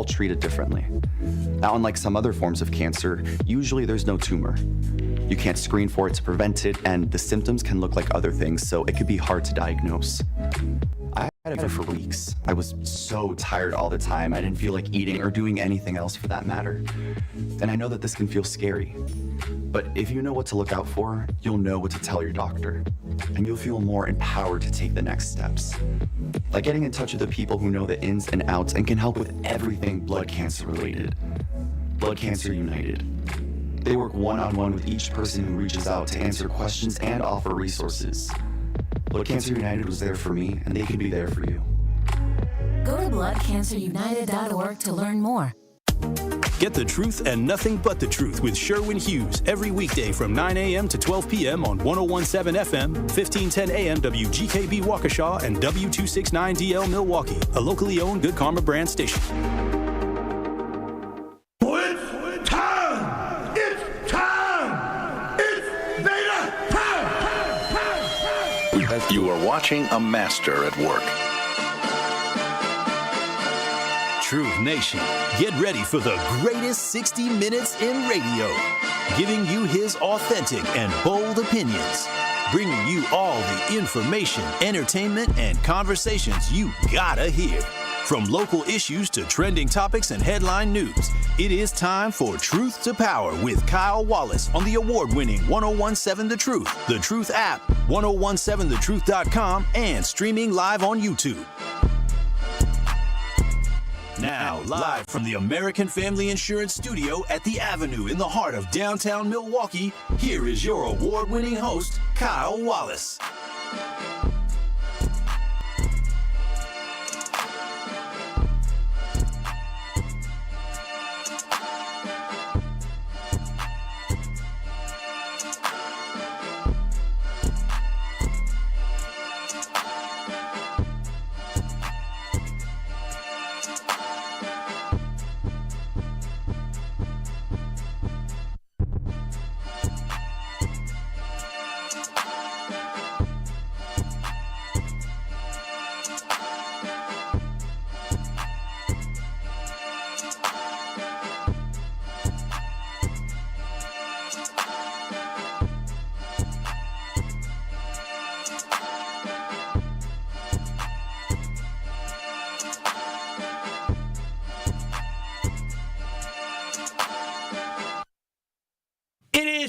treated differently. Now, unlike some other forms of cancer, usually there's no tumor. You can't screen for it to prevent it, and the symptoms can look like other things, so it could be hard to diagnose. I had it for weeks. I was so tired all the time. I didn't feel like eating or doing anything else for that matter. And I know that this can feel scary. But if you know what to look out for, you'll know what to tell your doctor. And you'll feel more empowered to take the next steps. Like getting in touch with the people who know the ins and outs and can help with everything blood cancer related. Blood Cancer United. They work one-on-one with each person who reaches out to answer questions and offer resources. Blood Cancer United was there for me, and they can be there for you. Go to bloodcancerunited.org to learn more. Get the truth and nothing but the truth with Sherwin Hughes every weekday from 9 a.m. to 12 p.m. on 101.7 FM, 1510 a.m. WGKB Waukesha, and W269DL Milwaukee, a locally owned Good Karma brand station. It's time! It's time! It's beta time! You are watching a master at work. Truth Nation, get ready for the greatest 60 minutes in radio, giving you his authentic and bold opinions, bringing you all the information, entertainment, and conversations you gotta hear. From local issues to trending topics and headline news, it is time for Truth to Power with Kyle Wallace on the award-winning 101.7 The Truth app, 1017thetruth.com, and streaming live on YouTube. Now, live from the American Family Insurance Studio at the Avenue in the heart of downtown Milwaukee, here is your award-winning host, Kyle Wallace.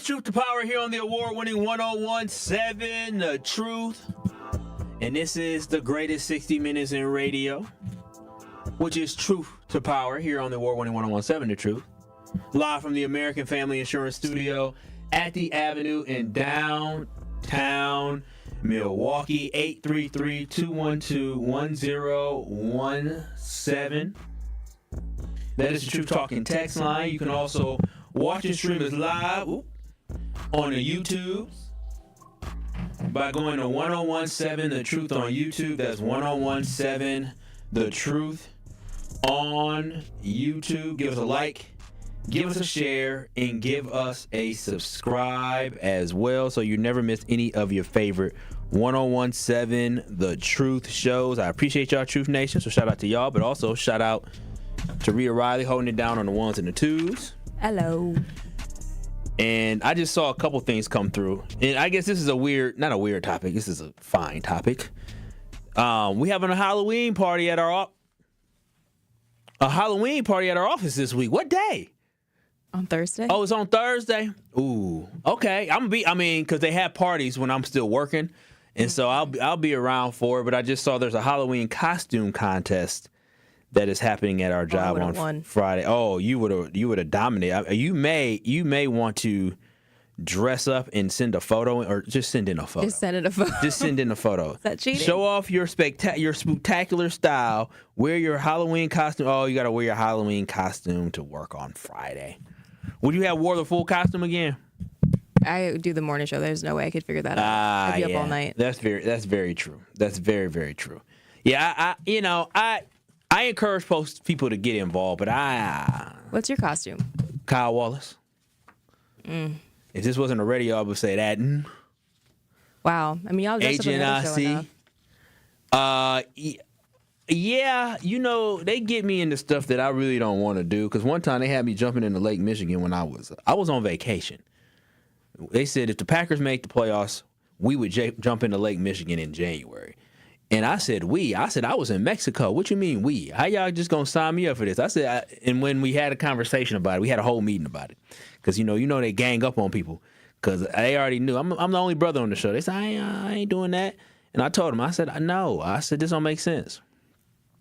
Truth to Power here on the award-winning 101.7 The Truth. And this is the greatest 60 minutes in radio, which is Truth to Power here on the award-winning 101.7 The Truth. Live from the American Family Insurance Studio at the Avenue in downtown Milwaukee. 833-212-1017. That is the Truth Talking text line. You can also watch and stream us live on the YouTube by going to 1017 The Truth on YouTube. That's 1017 The Truth on YouTube. Give us a like, give us a share, and give us a subscribe as well so you never miss any of your favorite 1017 The Truth shows. I appreciate y'all, Truth Nation, so shout out to y'all, but also shout out to Rhea Riley holding it down on the ones and the twos. Hello. And I just saw a couple things come through. And I guess this is not a weird topic. This is a fine topic. We having a Halloween party at our office this week. What day? On Thursday. Oh, it's on Thursday? Ooh. Okay. Because they have parties when I'm still working. And so I'll be around for it. But I just saw there's a Halloween costume contest that is happening at our job on Friday. Oh, you would have dominated. You may want to dress up and send a photo, or just send in a photo. Just send in a photo. Just send in a photo. Is that cheating? Show off your spectacular style. Wear your Halloween costume. Oh, you got to wear your Halloween costume to work on Friday. Would you have wore the full costume again? I do the morning show. There's no way I could figure that out. I'd be up all night. That's very true. That's very, very true. Yeah, I encourage people to get involved, but What's your costume? Kyle Wallace. If this wasn't a radio, I would say that. Wow. I mean, y'all dress up in the show enough. Yeah, they get me into stuff that I really don't want to do. Because one time they had me jumping into Lake Michigan when I was on vacation. They said if the Packers make the playoffs, we would jump into Lake Michigan in January. And I said, I was in Mexico. What you mean we? How y'all just going to sign me up for this? I said, and when we had a conversation about it, we had a whole meeting about it. Because, they gang up on people. Because they already knew. I'm the only brother on the show. They said, I ain't doing that. And I told them, I said, no. I said, this don't make sense.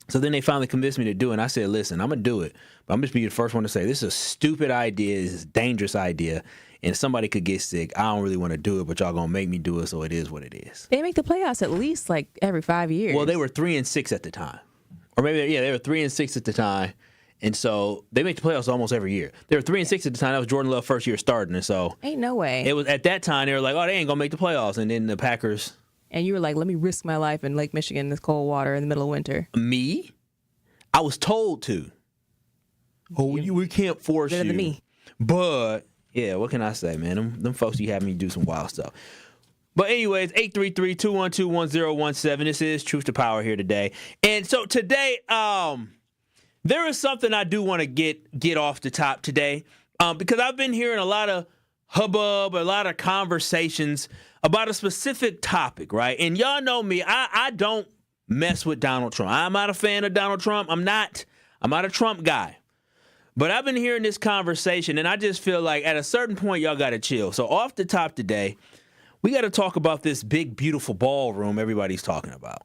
So then they finally convinced me to do it. And I said, listen, I'm going to do it. But I'm just be the first one to say, this is a stupid idea. This is a dangerous idea. And somebody could get sick. I don't really want to do it, but y'all going to make me do it, so it is what it is. They make the playoffs at least like every 5 years. Well, they were 3-6 at the time. Or maybe, they were 3-6 at the time. And so they make the playoffs almost every year. They were 3-6 at the time. That was Jordan Love's first year starting. And so ain't no way. It was at that time, they were like, oh, they ain't going to make the playoffs. And then the Packers. And you were like, let me risk my life in Lake Michigan in this cold water in the middle of winter. Me? I was told to. We can't force you. Better than me. But, yeah, what can I say, man? Them folks, you have me do some wild stuff. But anyways, 833-212-1017. This is Truth to Power here today. And so today, there is something I do want to get off the top today. Because I've been hearing a lot of hubbub, a lot of conversations about a specific topic, right? And y'all know me, I don't mess with Donald Trump. I'm not a fan of Donald Trump. I'm not a Trump guy. But I've been hearing this conversation, and I just feel like at a certain point, y'all got to chill. So off the top today, we got to talk about this big, beautiful ballroom everybody's talking about.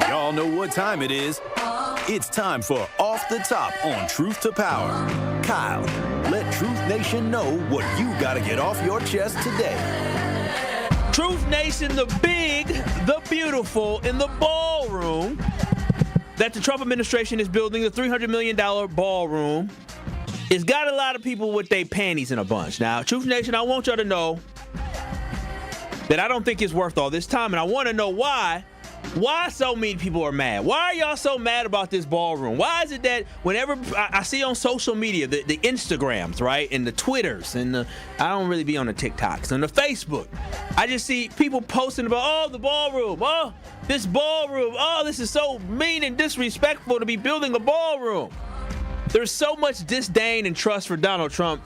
Y'all know what time it is. It's time for Off the Top on Truth to Power. Kyle, let Truth Nation know what you got to get off your chest today. Truth Nation, the big, the beautiful, in the ballroom that the Trump administration is building, the $300 million ballroom, it's got a lot of people with their panties in a bunch. Now, Truth Nation, I want y'all to know that I don't think it's worth all this time, and I want to know why. Why so many people are mad? Why are y'all so mad about this ballroom? Why is it that whenever I see on social media, the Instagrams, right, and the Twitters, and I don't really be on the TikToks, and the Facebook, I just see people posting about, oh, the ballroom, oh, this ballroom, oh, this is so mean and disrespectful to be building a ballroom. There's so much disdain and trust for Donald Trump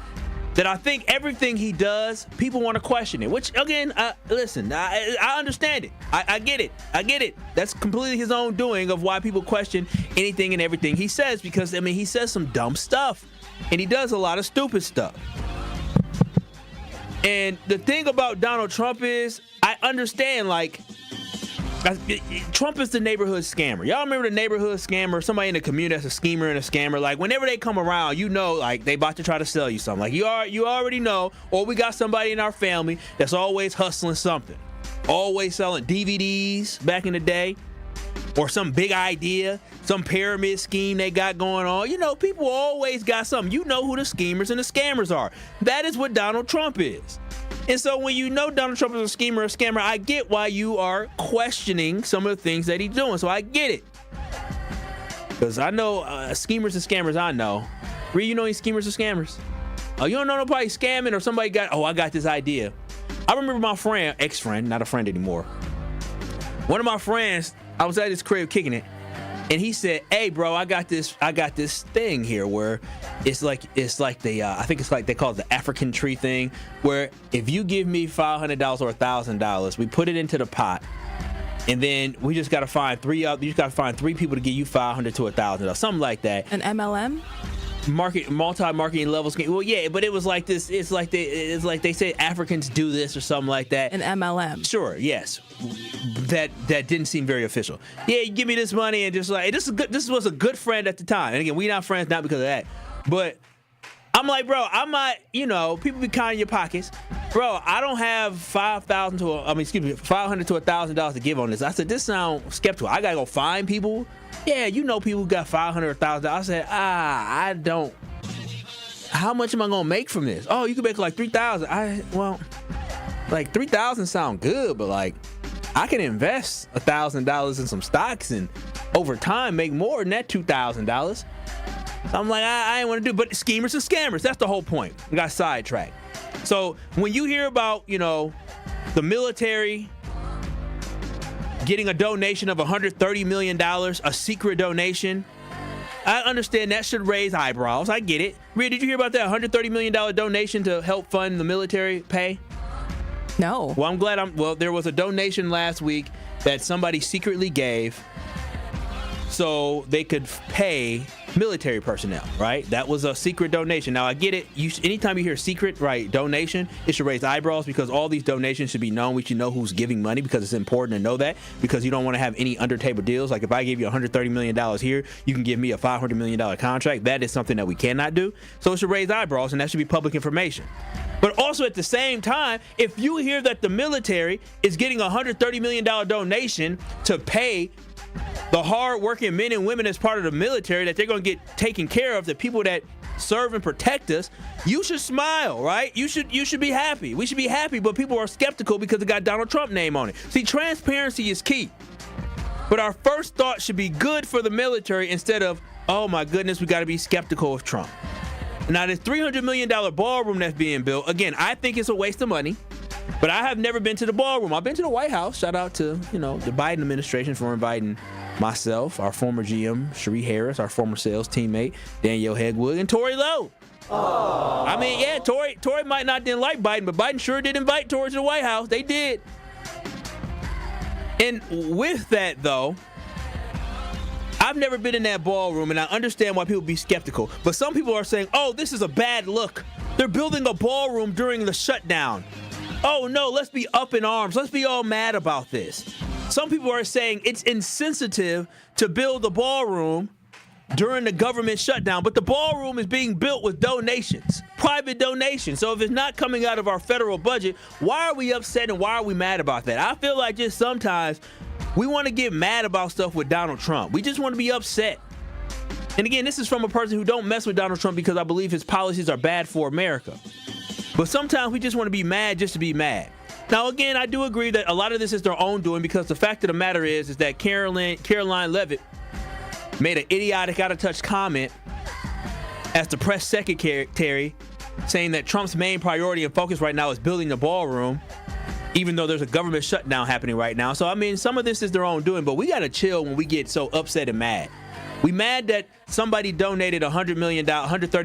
that I think everything he does, people want to question it. Which, again, listen, I understand it. I get it. I get it. That's completely his own doing of why people question anything and everything he says. Because, I mean, he says some dumb stuff. And he does a lot of stupid stuff. And the thing about Donald Trump is, I understand, like, Trump is the neighborhood scammer. Y'all remember the neighborhood scammer? Somebody in the community that's a schemer and a scammer. Like, whenever they come around, you know, like, they about to try to sell you something. Like, you already know, or we got somebody in our family that's always hustling something. Always selling DVDs back in the day. Or some big idea, some pyramid scheme they got going on. You know, people always got something. You know who the schemers and the scammers are. That is what Donald Trump is. And so when you know Donald Trump is a schemer or a scammer, I get why you are questioning some of the things that he's doing. So I get it. Because I know schemers and scammers I know. Rhea, you know any schemers or scammers? Oh, you don't know nobody scamming or somebody I got this idea. I remember my friend, ex-friend, not a friend anymore. One of my friends, I was at his crib kicking it. And he said, hey, bro, I got this thing here where it's like the, I think it's like they call it the African tree thing, where if you give me $500 or $1,000, we put it into the pot. And then we just got to find three people to give you $500 to $1,000, something like that. An MLM? Multi-marketing level scheme. Well, yeah, but it was like this. It's like they say Africans do this or something like that. An MLM. Sure, yes. That didn't seem very official. Yeah, you give me this money and just like this was a good friend at the time. And again, we not friends not because of that. But I'm like, bro, I'm not. You know, people be counting your pockets, bro. I don't have $500 to $1,000 to give on this. I said, this sounds skeptical. I gotta go find people. Yeah, you know people who got $500 or $1,000. I said, I don't. How much am I gonna make from this? Oh, you can make like $3,000. Like $3,000 sound good, but like I can invest $1,000 in some stocks and over time make more than that $2,000. So I'm like, I ain't want to do. But schemers and scammers. That's the whole point. We got sidetracked. So when you hear about, you know, the military getting a donation of $130 million, a secret donation. I understand that should raise eyebrows. I get it. Rhea, did you hear about that $130 million donation to help fund the military pay? No. Well, I'm glad there was a donation last week that somebody secretly gave so they could pay military personnel, right? That was a secret donation. Now, I get it. Anytime you hear secret, right, donation, it should raise eyebrows because all these donations should be known. We should know who's giving money because it's important to know that, because you don't want to have any under-table deals. Like if I give you $130 million here, you can give me a $500 million contract. That is something that we cannot do. So it should raise eyebrows, and that should be public information. But also at the same time, if you hear that the military is getting a $130 million donation to pay the hard-working men and women as part of the military, that they're going to get taken care of, the people that serve and protect us, you should smile, right? You should be happy. We should be happy, but people are skeptical because it got Donald Trump name on it. See, transparency is key. But our first thought should be good for the military instead of, oh my goodness, we got to be skeptical of Trump. Now, this $300 million ballroom that's being built, again, I think it's a waste of money. But I have never been to the ballroom. I've been to the White House. Shout out to, the Biden administration for inviting myself, our former GM, Sheree Harris, our former sales teammate, Danielle Hegwood, and Tory Lowe. Aww. I mean, yeah, Tory might not didn't like Biden, but Biden sure did invite Tory to the White House. They did. And with that, though, I've never been in that ballroom, and I understand why people be skeptical. But some people are saying, oh, this is a bad look. They're building a ballroom during the shutdown. Oh, no, let's be up in arms. Let's be all mad about this. Some people are saying it's insensitive to build a ballroom during the government shutdown, but the ballroom is being built with donations, private donations. So if it's not coming out of our federal budget, why are we upset and why are we mad about that? I feel like just sometimes we want to get mad about stuff with Donald Trump. We just want to be upset. And again, this is from a person who don't mess with Donald Trump because I believe his policies are bad for America. But sometimes we just want to be mad just to be mad. Now, again, I do agree that a lot of this is their own doing because the fact of the matter is that Caroline Leavitt made an idiotic, out-of-touch comment as the press secretary saying that Trump's main priority and focus right now is building the ballroom, even though there's a government shutdown happening right now. So, I mean, some of this is their own doing, but we got to chill when we get so upset and mad. We mad that somebody donated $130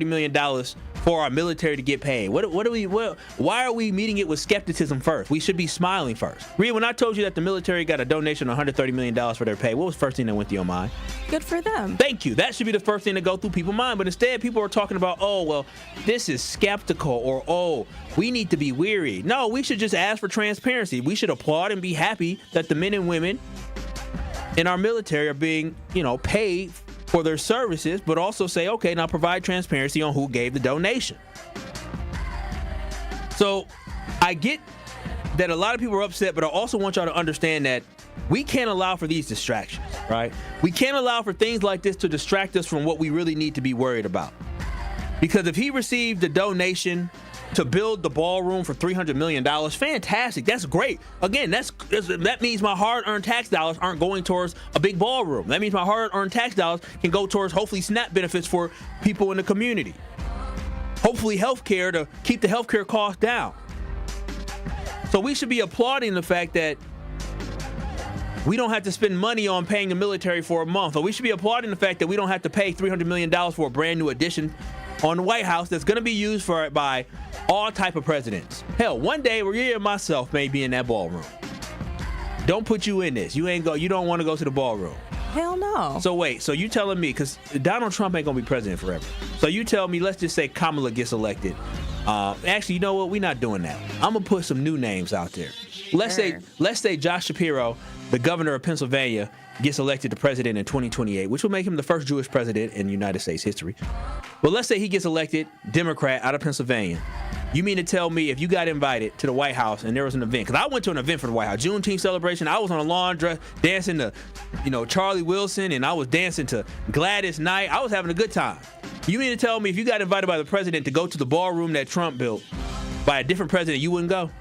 million for our military to get paid. Why are we meeting it with skepticism first? We should be smiling first. Rhea, when I told you that the military got a donation of $130 million for their pay, what was the first thing that went through your mind? Good for them. Thank you. That should be the first thing to go through people's mind. But instead, people are talking about, oh, well, this is skeptical, or, oh, we need to be weary. No, we should just ask for transparency. We should applaud and be happy that the men and women in our military are being, paid for their services, but also say, okay, now provide transparency on who gave the donation. So I get that a lot of people are upset, but I also want y'all to understand that we can't allow for these distractions, right? We can't allow for things like this to distract us from what we really need to be worried about. Because if he received a donation to build the ballroom for $300 million, fantastic. That's great. Again, that means my hard-earned tax dollars aren't going towards a big ballroom. That means my hard-earned tax dollars can go towards hopefully SNAP benefits for people in the community. Hopefully healthcare to keep the healthcare costs down. So we should be applauding the fact that we don't have to spend money on paying the military for a month. Or we should be applauding the fact that we don't have to pay $300 million for a brand new addition on the White House that's going to be used by all type of presidents. Hell, one day Rhea and myself may be in that ballroom. Don't put you in this. You don't want to go to the ballroom. Hell no. So wait, so you telling me, because Donald Trump ain't going to be president forever. So you tell me, let's just say Kamala gets elected. Actually, you know what? We're not doing that. I'm going to put some new names out there. Let's say Josh Shapiro, the governor of Pennsylvania, gets elected to president in 2028, which will make him the first Jewish president in United States history. Well, let's say he gets elected Democrat out of Pennsylvania. You mean to tell me if you got invited to the White House and there was an event, because I went to an event for the White House, Juneteenth celebration, I was on a lawn dress dancing to, Charlie Wilson, and I was dancing to Gladys Knight. I was having a good time. You mean to tell me if you got invited by the president to go to the ballroom that Trump built by a different president, you wouldn't go?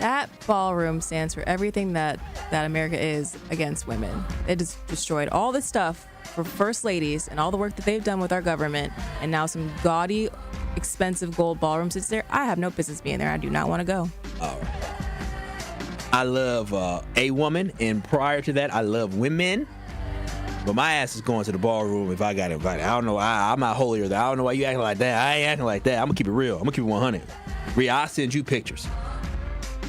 That ballroom stands for everything that America is against women. It has destroyed all the stuff for first ladies and all the work that they've done with our government, and now some gaudy, expensive gold ballroom sits there. I have no business being there. I do not want to go. All right. I love a woman, and prior to that, I love women. But my ass is going to the ballroom if I got invited. I don't know. I'm not holier than I don't know why you acting like that. I ain't acting like that. I'm going to keep it real. I'm going to keep it 100. Rhea, I'll send you pictures.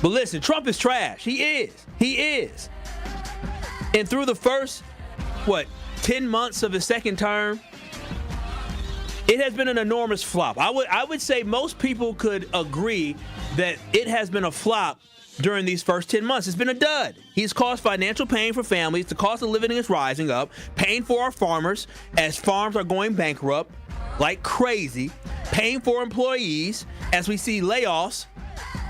But listen, Trump is trash. He is. He is. And through the first, 10 months of his second term, it has been an enormous flop. I would say most people could agree that it has been a flop during these first 10 months. It's been a dud. He's caused financial pain for families. The cost of living is rising up. Pain for our farmers as farms are going bankrupt like crazy. Pain for employees as we see layoffs.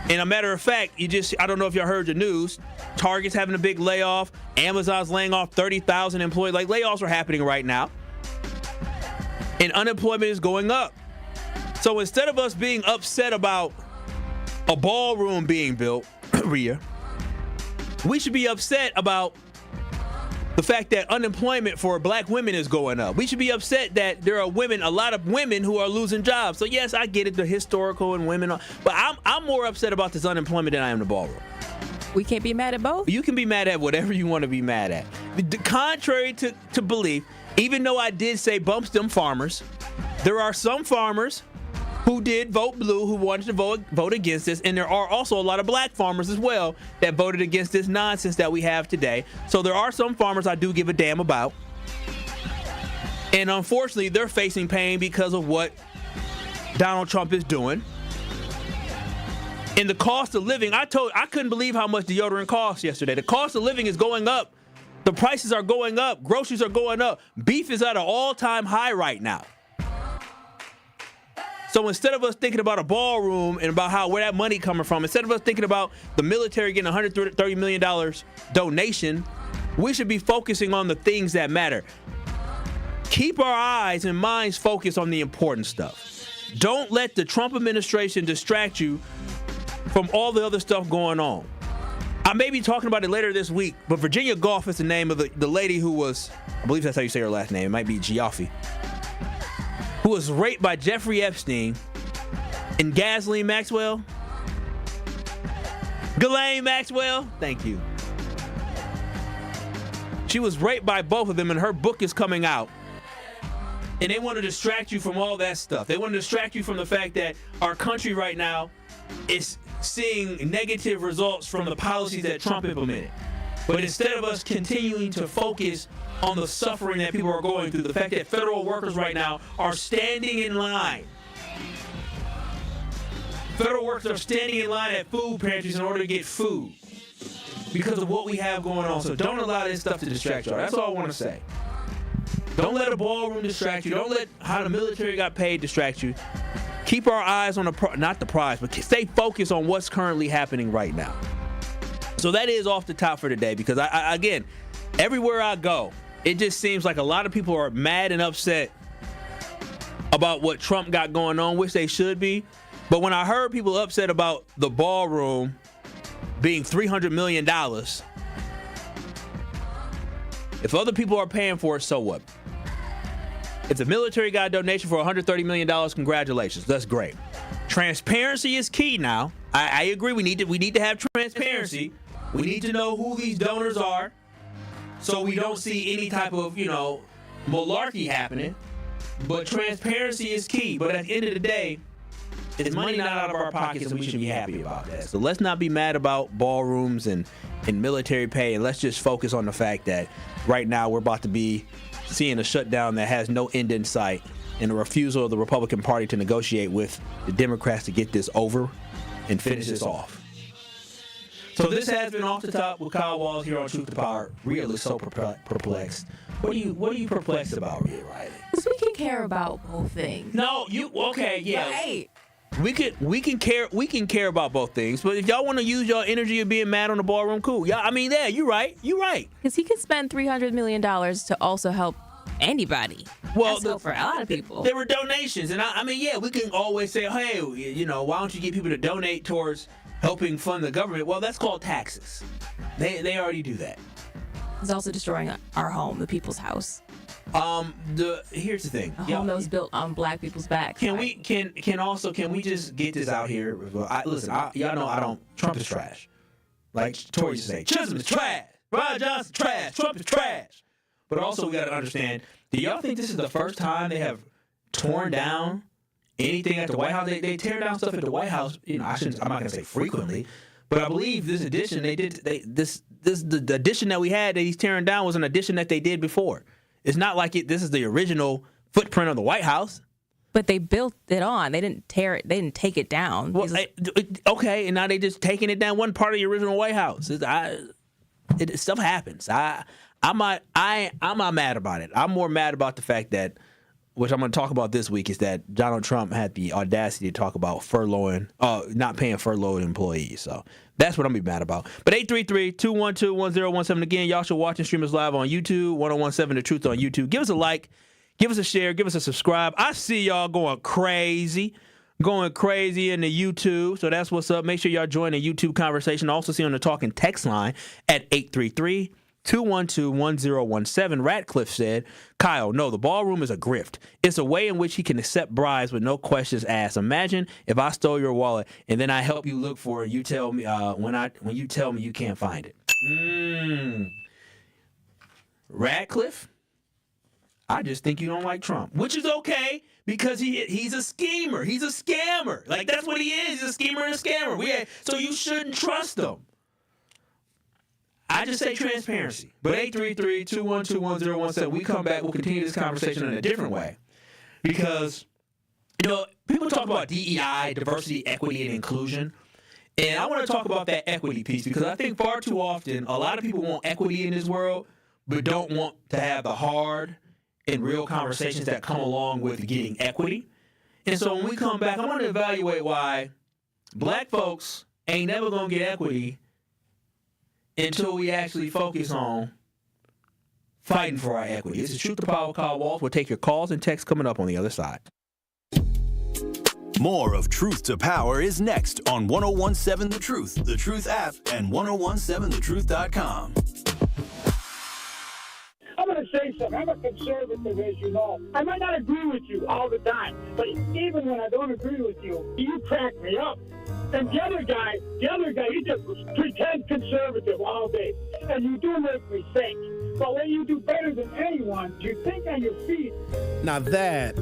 And a matter of fact, I don't know if y'all heard the news. Target's having a big layoff. Amazon's laying off 30,000 employees. Like, layoffs are happening right now. And unemployment is going up. So instead of us being upset about a ballroom being built, Rhea, we should be upset about the fact that unemployment for black women is going up. We should be upset that there are a lot of women who are losing jobs. So yes, I get it, the historical and women, but I'm more upset about this unemployment than I am the ballroom. We can't be mad at both? You can be mad at whatever you want to be mad at. Contrary to belief, even though I did say bumps them farmers, there are some farmers who did vote blue, who wanted to vote against this, and there are also a lot of black farmers as well that voted against this nonsense that we have today. So there are some farmers I do give a damn about. And unfortunately, they're facing pain because of what Donald Trump is doing. And the cost of living, I couldn't believe how much deodorant cost yesterday. The cost of living is going up. The prices are going up. Groceries are going up. Beef is at an all-time high right now. So instead of us thinking about a ballroom and about where that money coming from, instead of us thinking about the military getting $130 million donation, we should be focusing on the things that matter. Keep our eyes and minds focused on the important stuff. Don't let the Trump administration distract you from all the other stuff going on. I may be talking about it later this week, but Virginia Goff is the name of the lady who was, I believe that's how you say her last name, it might be Giaffi, who was raped by Jeffrey Epstein and Ghislaine Maxwell. Ghislaine Maxwell, thank you. She was raped by both of them, and her book is coming out. And they want to distract you from all that stuff. They want to distract you from the fact that our country right now is seeing negative results from the policies that Trump implemented. But instead of us continuing to focus on the suffering that people are going through, the fact that federal workers right now are standing in line. Federal workers are standing in line at food pantries in order to get food because of what we have going on. So don't allow this stuff to distract y'all. That's all I want to say. Don't let a ballroom distract you. Don't let how the military got paid distract you. Keep our eyes on not the prize, but stay focused on what's currently happening right now. So that is off the top for today, because I again, everywhere I go, it just seems like a lot of people are mad and upset about what Trump got going on, which they should be. But when I heard people upset about the ballroom being $300 million, if other people are paying for it, so what? If the military got a donation for $130 million, congratulations. That's great. Transparency is key now. I agree. We need to have transparency. We need to know who these donors are so we don't see any type of, malarkey happening. But transparency is key. But at the end of the day, it's money not out of our pockets, and we should be happy about that. So let's not be mad about ballrooms and military pay, and let's just focus on the fact that right now we're about to be seeing a shutdown that has no end in sight, and a refusal of the Republican Party to negotiate with the Democrats to get this over and finish this off. So this has been Off the Top with Kyle Walls here on Truth to Power. Rhea looks so perplexed. What are you perplexed about, Rhea Riley? Because we can care about both things. No, okay, yeah. Right. We can care about both things, but if y'all want to use your energy of being mad on the ballroom, cool. Yeah, you're right. Because he could spend $300 million to also help anybody. Well, for a lot of people. There were donations, and we can always say, hey, why don't you get people to donate towards helping fund the government? Well, that's called taxes. They already do that. It's also destroying our home, the people's house. Here's the thing. A home that was built on black people's backs. Can we just get this out here? Y'all know Trump is trash. Like Tory used to say, Chisholm is trash. Ron Johnson trash. Trump is trash. But also we got to understand, do y'all think this is the first time they have torn down anything at the White House? They tear down stuff at the White House. I'm not gonna say frequently, but I believe this addition the addition that we had that he's tearing down was an addition that they did before. It's not like this is the original footprint of the White House. But they built it on. They didn't tear it. They didn't take it down. Well, okay, and now they just taking it down. One part of the original White House. Stuff happens. I'm not mad about it. I'm more mad about the fact that, which I'm going to talk about this week, is that Donald Trump had the audacity to talk about not paying furloughed employees. So that's what I'm going to be mad about. But 833-212-1017. Again, y'all should watch and stream us live on YouTube, 1017 The Truth on YouTube. Give us a like, give us a share, give us a subscribe. I see y'all going crazy in the YouTube. So that's what's up. Make sure y'all join the YouTube conversation. Also see on the talking text line at 833-212-1017. Ratcliffe said, Kyle, no, the ballroom is a grift. It's a way in which he can accept bribes with no questions asked. Imagine if I stole your wallet and then I help you look for it. You tell me when you tell me you can't find it. Ratcliffe, I just think you don't like Trump, which is okay because he's a schemer. He's a scammer. Like, that's what he is. He's a schemer and a scammer. So you shouldn't trust him. I just say transparency. But 833-212-1017, we come back, we'll continue this conversation in a different way. Because, people talk about DEI, diversity, equity, and inclusion. And I want to talk about that equity piece because I think far too often a lot of people want equity in this world but don't want to have the hard and real conversations that come along with getting equity. And so when we come back, I want to evaluate why black folks ain't never going to get equity until we actually focus on fighting for our equity. This is Truth to Power, Kyle Wallace. We'll take your calls and texts coming up on the other side. More of Truth to Power is next on 1017 The Truth, The Truth app, and 1017thetruth.com. I'm going to say something. I'm a conservative, as you know. I might not agree with you all the time, but even when I don't agree with you, you crack me up. And the other guy, he just pretend conservative all day. And you do make me think. But when you do better than anyone, you think on your feet. Now that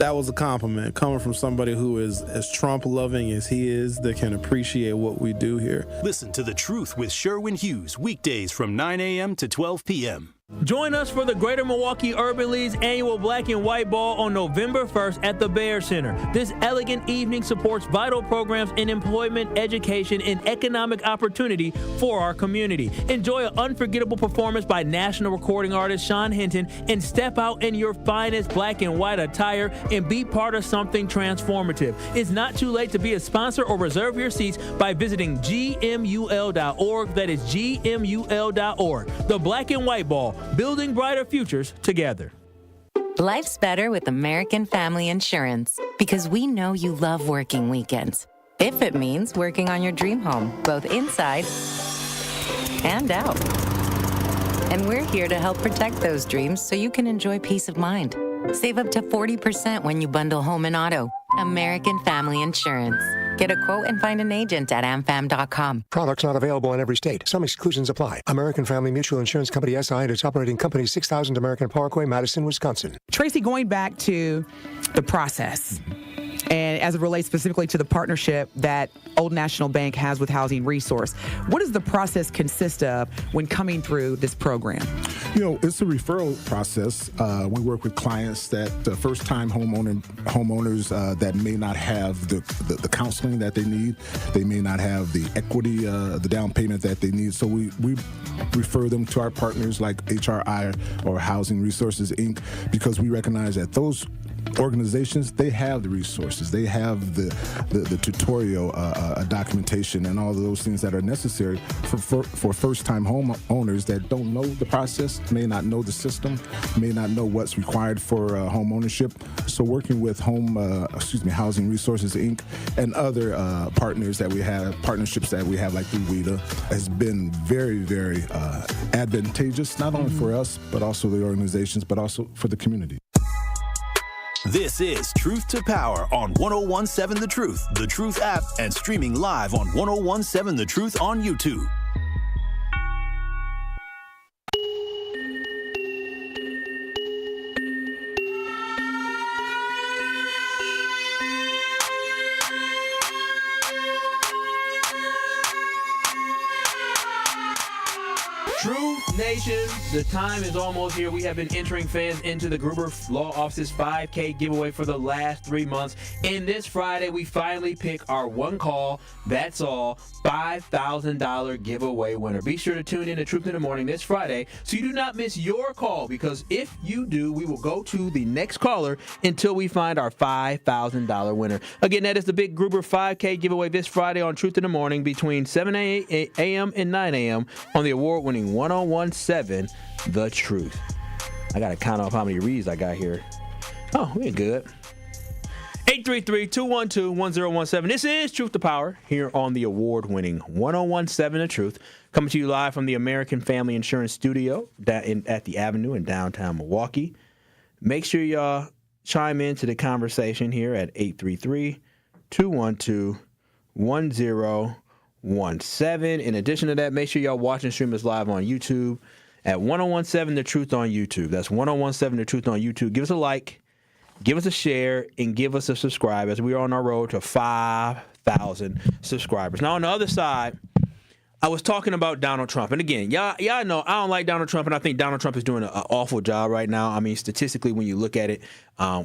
was a compliment coming from somebody who is as Trump-loving as he is, that can appreciate what we do here. Listen to The Truth with Sherwin Hughes, weekdays from 9 a.m. to 12 p.m. Join us for the Greater Milwaukee Urban League's annual Black and White Ball on November 1st at the Bear Center. This elegant evening supports vital programs in employment, education, and economic opportunity for our community. Enjoy an unforgettable performance by national recording artist Sean Hinton and step out in your finest black and white attire and be part of something transformative. It's not too late to be a sponsor or reserve your seats by visiting gmul.org. That is gmul.org. The Black and White Ball, building brighter futures together. Life's better with American Family Insurance because we know you love working weekends. If it means working on your dream home, both inside and out. And we're here to help protect those dreams so you can enjoy peace of mind. Save up to 40% when you bundle home and auto. American Family Insurance. Get a quote and find an agent at amfam.com. Products not available in every state. Some exclusions apply. American Family Mutual Insurance Company, SI, and its operating company, 6000 American Parkway, Madison, Wisconsin. Tracy, going back to the process, and as it relates specifically to the partnership that Old National Bank has with Housing Resource, what does the process consist of when coming through this program? It's a referral process. We work with clients that first-time homeowners that may not have the counseling that they need. They may not have the equity, the down payment that they need. So we refer them to our partners like HRI or Housing Resources, Inc., because we recognize that those organizations, they have the resources, they have the tutorial documentation and all of those things that are necessary for first-time homeowners that don't know the process, may not know the system, may not know what's required for home ownership. So working with Housing Resources Inc. and other partnerships that we have like through WIDA has been very, very advantageous, not only for us, but also the organizations, but also for the community. This is Truth to Power on 1017 The Truth, The Truth app, and streaming live on 1017 The Truth on YouTube. True Nation, the time is almost here. We have been entering fans into the Gruber Law Office's 5K giveaway for the last 3 months. And this Friday, we finally pick our one call, that's all, $5,000 giveaway winner. Be sure to tune in to Truth in the Morning this Friday so you do not miss your call, because if you do, we will go to the next caller until we find our $5,000 winner. Again, that is the big Gruber 5K giveaway this Friday on Truth in the Morning between 7 a.m. and 9 a.m. on the award-winning 1017 The Truth. I got to count off how many reads I got here. Oh, we're good. 833-212-1017. This is Truth to Power here on the award-winning 1017 The Truth, coming to you live from the American Family Insurance Studio at the Avenue in downtown Milwaukee. Make sure y'all chime into the conversation here at 833-212-1017. In addition to that, make sure y'all watch and stream us live on YouTube at 1017 The Truth on YouTube. That's 1017 The Truth on YouTube. Give us a like, give us a share, and give us a subscribe as we are on our road to 5,000 subscribers. Now, on the other side, I was talking about Donald Trump. And again, y'all know I don't like Donald Trump, and I think Donald Trump is doing an awful job right now. I mean, statistically, when you look at it,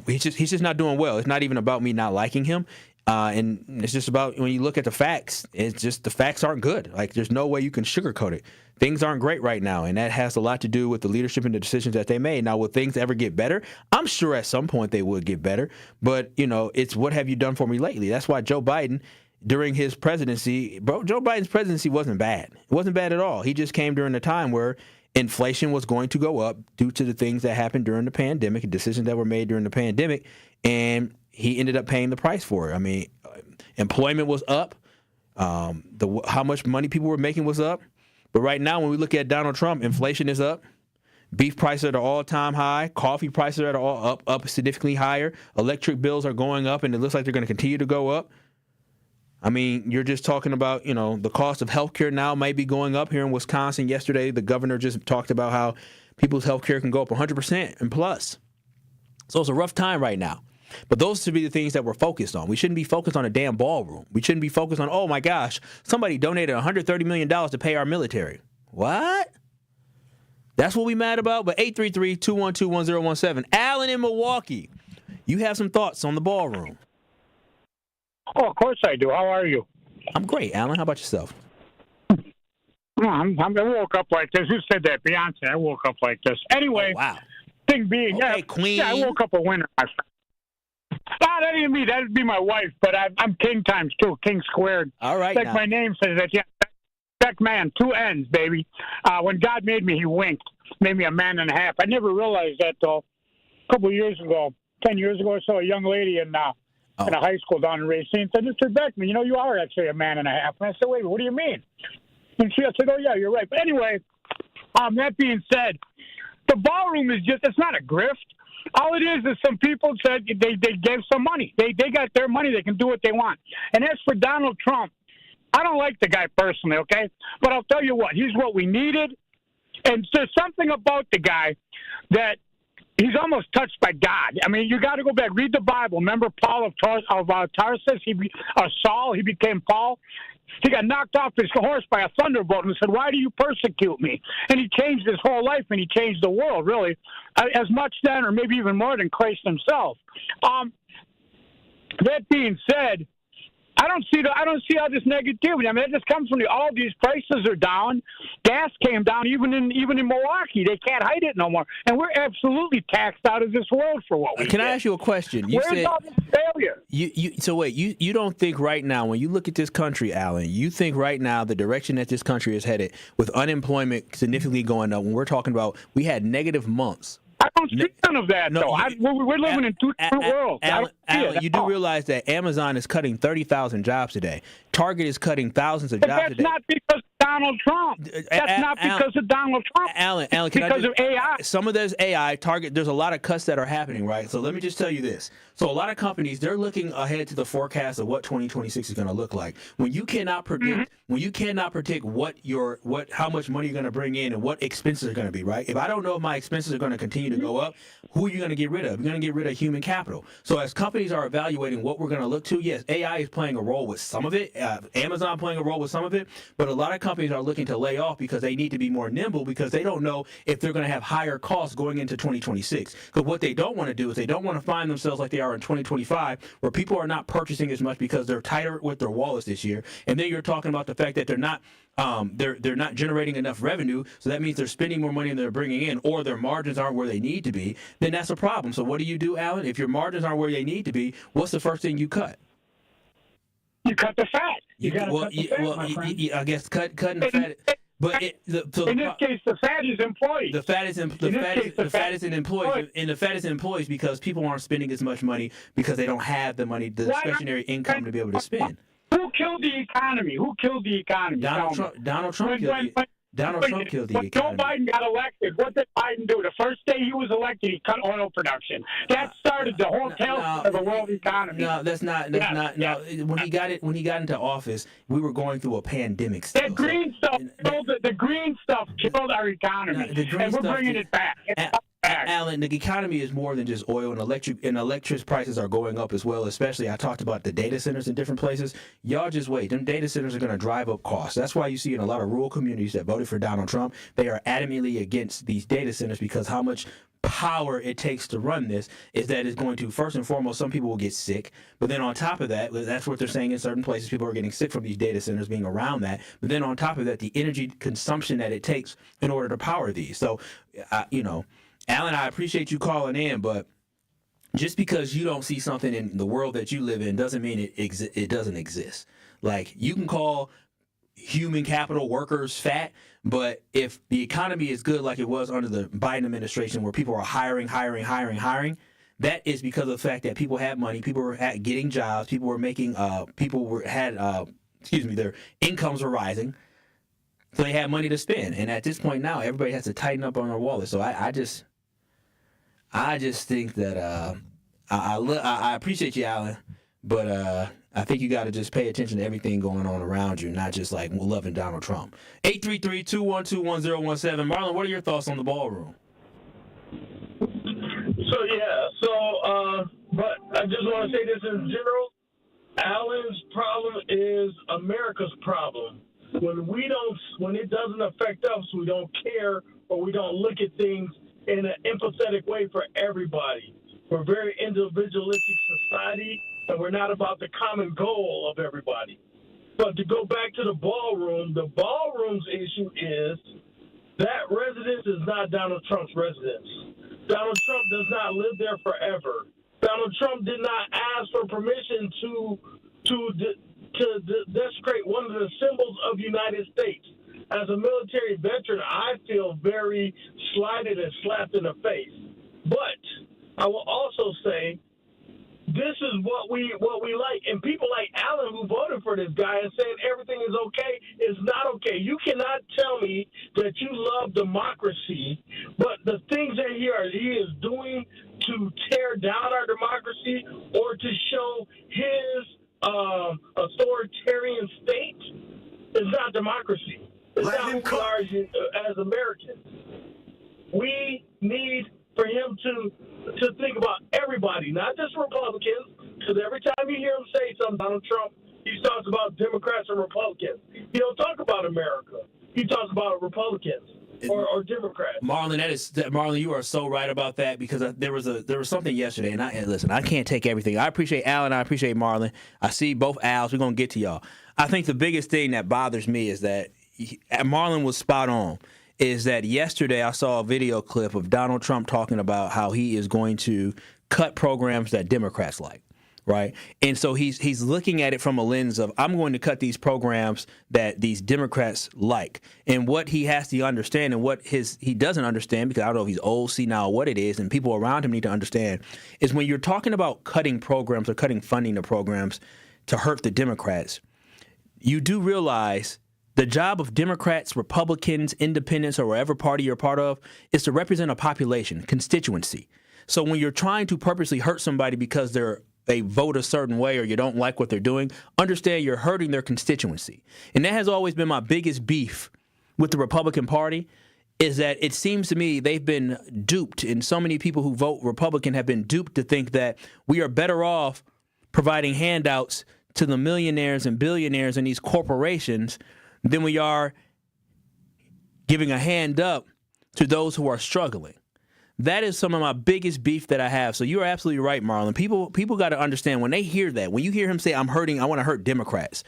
he's just not doing well. It's not even about me not liking him. And it's just about, when you look at the facts, it's just the facts aren't good. Like, there's no way you can sugarcoat it. Things aren't great right now, and that has a lot to do with the leadership and the decisions that they made. Now, will things ever get better? I'm sure at some point they would get better, but, it's what have you done for me lately? That's why Joe Biden, during his presidency, Joe Biden's presidency wasn't bad. It wasn't bad at all. He just came during a time where inflation was going to go up due to the things that happened during the pandemic and decisions that were made during the pandemic, and he ended up paying the price for it. I mean, employment was up. How much money people were making was up. But right now, when we look at Donald Trump, inflation is up. Beef prices are at an all-time high. Coffee prices are at up significantly higher. Electric bills are going up, and it looks like they're going to continue to go up. I mean, you're just talking about, the cost of healthcare now might be going up here in Wisconsin. Yesterday, the governor just talked about how people's healthcare can go up 100% and plus. So it's a rough time right now. But those should be the things that we're focused on. We shouldn't be focused on a damn ballroom. We shouldn't be focused on, oh my gosh, somebody donated $130 million to pay our military. What? That's what we mad about? But 833-212-1017. Allen in Milwaukee, you have some thoughts on the ballroom. Oh, of course I do. How are you? I'm great, Allen. How about yourself? I woke up like this. Who said that? Beyonce. I woke up like this. Anyway, oh, wow. Thing being, okay, Queen. Yeah, I woke up a winner, my friend. That ain't me. That'd be my wife, but I'm King times two, King squared. All right. Like my name says that, yeah. Zech man, 2 N's, baby. When God made me, he winked. Made me a man and a half. I never realized that, though. A couple of years ago, 10 years ago or so, a young lady in a high school down in Racine said, Mr. Beckman, you are actually a man and a half. And I said, wait, what do you mean? And she said, oh, yeah, you're right. But anyway, that being said, the ballroom is it's not a grift. All it is some people said they gave some money. They got their money. They can do what they want. And as for Donald Trump, I don't like the guy personally, okay? But I'll tell you what, he's what we needed. And there's something about the guy that he's almost touched by God. I mean, you got to go back, read the Bible. Remember Paul of Tarsus? Saul, he became Paul. He got knocked off his horse by a thunderbolt and said, why do you persecute me? And he changed his whole life, and he changed the world, really, as much then or maybe even more than Christ himself. That being said, I don't see all this negativity. I mean, it just comes from all these prices are down. Gas came down even in Milwaukee. They can't hide it no more, and we're absolutely taxed out of this world for what we. Can I ask you a question? You Where's said all this failure? So wait, you don't think right now when you look at this country, Allen, you think right now the direction that this country is headed with unemployment significantly going up? When we're talking about we had negative months. I don't see none of that, though. We're living in two different worlds. Allen, you do realize that Amazon is cutting 30,000 jobs today. Target is cutting thousands of jobs today. That's not because Donald Trump. That's not because of Donald Trump. Alan, because of AI. Some of those AI target. There's a lot of cuts that are happening, right? So let me just tell you this. So a lot of companies, they're looking ahead to the forecast of what 2026 is going to look like. When you cannot predict, how much money you're going to bring in and what expenses are going to be, right? If I don't know if my expenses are going to continue to go up, who are you going to get rid of? You're going to get rid of human capital. So as companies are evaluating what we're going to look to, yes, AI is playing a role with some of it. Amazon playing a role with some of it, but a lot of companies are looking to lay off because they need to be more nimble because they don't know if they're going to have higher costs going into 2026. Because what they don't want to do is they don't want to find themselves like they are in 2025, where people are not purchasing as much because they're tighter with their wallets this year. And then you're talking about the fact that they're not generating enough revenue, so that means they're spending more money than they're bringing in, or their margins aren't where they need to be. Then that's a problem. So what do, Alan? If your margins aren't where they need to be, what's the first thing you cut? You cut the fat. You got to cut the fat, my friend. I guess cutting the fat. But in this case, the fat is employees. The fat is in employees, and the fat is in employees because people aren't spending as much money because they don't have the money, the discretionary income to be able to spend. Who killed the economy? Donald Trump killed the economy. Joe Biden got elected. What did Biden do? The first day he was elected, he cut oil production. That started the whole tailspin of the world economy. No, that's not. No, when he got into office, we were going through a pandemic. The green stuff killed our economy, and we're bringing it back. Alan, the economy is more than just oil, and electric prices are going up as well. Especially, I talked about the data centers in different places. Y'all just wait. Them data centers are going to drive up costs. That's why you see in a lot of rural communities that voted for Donald Trump, they are adamantly against these data centers because how much power it takes to run this is that it's going to, first and foremost, some people will get sick. But then on top of that, that's what they're saying in certain places, people are getting sick from these data centers being around that. But then on top of that, the energy consumption that it takes in order to power these. So, Alan, I appreciate you calling in, but just because you don't see something in the world that you live in doesn't mean it doesn't exist. Like, you can call human capital workers fat, but if the economy is good like it was under the Biden administration where people are hiring, that is because of the fact that people had money, people were getting jobs, people were making, their incomes were rising. So they had money to spend. And at this point now, everybody has to tighten up on their wallet. So I just think that I appreciate you, Alan, but I think you got to just pay attention to everything going on around you, not just like loving Donald Trump. 833-212-1017. Marlon, what are your thoughts on the ballroom? But I just want to say this in general. Allen's problem is America's problem. When it doesn't affect us, we don't care or we don't look at things in an empathetic way for everybody. We're a very individualistic society, and we're not about the common goal of everybody. But to go back to the ballroom's issue is that residence is not Donald Trump's residence. Donald Trump does not live there forever. Donald Trump did not ask for permission to desecrate one of the symbols of the United States. As a military veteran, I feel very slighted and slapped in the face. But I will also say this is what we like. And people like Allen who voted for this guy and saying everything is okay is not okay. You cannot tell me that you love democracy, but the things that he is doing to tear down our democracy or to show his authoritarian state is not democracy. It's not who we are as Americans. We need for him to think about everybody, not just Republicans, because every time you hear him say something, Donald Trump, he talks about Democrats and Republicans. He don't talk about America. He talks about Republicans or Democrats. Marlon, you are so right about that because there was something yesterday, and I can't take everything. I appreciate Alan, I appreciate Marlon. I see both Al's. We're gonna get to y'all. I think the biggest thing that bothers me is that Marlon was spot on. Is that yesterday I saw a video clip of Donald Trump talking about how he is going to cut programs that Democrats like, right? And so he's looking at it from a lens of, I'm going to cut these programs that these Democrats like. And what he has to understand and what he doesn't understand, because I don't know if he's old, senile, what it is, and people around him need to understand, is when you're talking about cutting programs or cutting funding to programs to hurt the Democrats, you do realize The job of Democrats, Republicans, Independents, or whatever party you're a part of is to represent a population, constituency. So when you're trying to purposely hurt somebody because they vote a certain way or you don't like what they're doing, understand you're hurting their constituency. And that has always been my biggest beef with the Republican Party, is that it seems to me they've been duped, and so many people who vote Republican have been duped to think that we are better off providing handouts to the millionaires and billionaires and these corporations than we are giving a hand up to those who are struggling. That is some of my biggest beef that I have. So you're absolutely right, Marlon. People got to understand when they hear that, when you hear him say, I want to hurt Democrats,